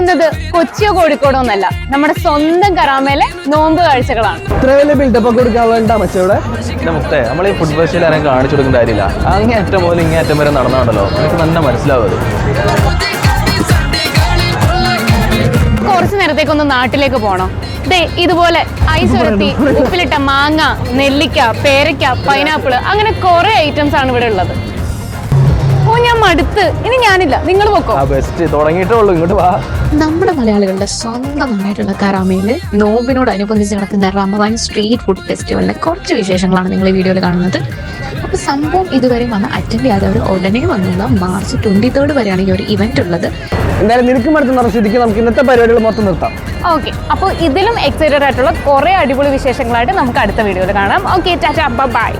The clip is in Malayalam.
പോകുന്നത് കൊച്ചിയോ കോഴിക്കോടോ എന്നല്ല, നമ്മുടെ സ്വന്തം കരാമയിലെ നോമ്പ് കാഴ്ചകളാണ്. ഇത്ര വലിയ ബിൽഡപ്പ് ഒക്കെ കൊടുക്കാനുള്ള മച്ചവിടെ മുത്തേ നമ്മൾ ഈ ഫുഡ് ഫെസ്റ്റിൽ ആരും കാണിച്ചു കൊടുക്കേണ്ട കാര്യമില്ല. അങ്ങേയറ്റം മുതൽ ഇങ്ങേയറ്റം വരെ നടന്നാണല്ലോ, നമുക്ക് തന്നെ മനസ്സിലാവും. കുറച്ചു നേരത്തേക്കൊന്ന് നാട്ടിലേക്ക് പോകണം. ദേ ഇതുപോലെ ഐസ് ഉരത്തി, ഉപ്പിലിട്ട മാങ്ങ, നെല്ലിക്ക, പേരയ്ക്ക, പൈനാപ്പിള്, അങ്ങനെ കുറെ ഐറ്റംസ് ആണ് ഇവിടെ ഉള്ളത്. ഓ ഞാൻ മടുത്ത്, ഇനി ഞാനില്ല, നിങ്ങൾ പൊക്കോ. ബെസ്റ്റ് തുടങ്ങിയിട്ടേ ഉള്ളൂ, ഇങ്ങോട്ട് വാ. നമ്മുടെ മലയാളികളുടെ സ്വന്തമായിട്ടുള്ള കരാമയില് നോമ്പിനോടനുബന്ധിച്ച് നടക്കുന്ന റമദാൻ സ്ട്രീറ്റ് ഫുഡ് ഫെസ്റ്റിവലിലെ കുറച്ച് വിശേഷങ്ങളാണ് നിങ്ങൾ ഈ വീഡിയോയിൽ കാണുന്നത്. അപ്പൊ സംഭവം ഇതുവരെ വന്ന് അറ്റൻഡ് ചെയ്യാത്തവർ ഉടനെ വന്നുള്ള മാർച്ച് 23 വരെയാണ് ഈ ഒരു ഇവന്റ് ഉള്ളത്. എന്തായാലും നിനക്ക് മടുത്തുന്ന സ്ഥിതിക്ക് നമുക്ക് ഇന്നത്തെ പരിപാടികൾ മൊത്തം നിർത്താം. ഓക്കെ, അപ്പോൾ ഇതിലും എക്സൈറ്റഡ് ആയിട്ടുള്ള കുറെ അടിപൊളി വിശേഷങ്ങളായിട്ട് നമുക്ക് അടുത്ത വീഡിയോയിൽ കാണാം. Okay, tata, by.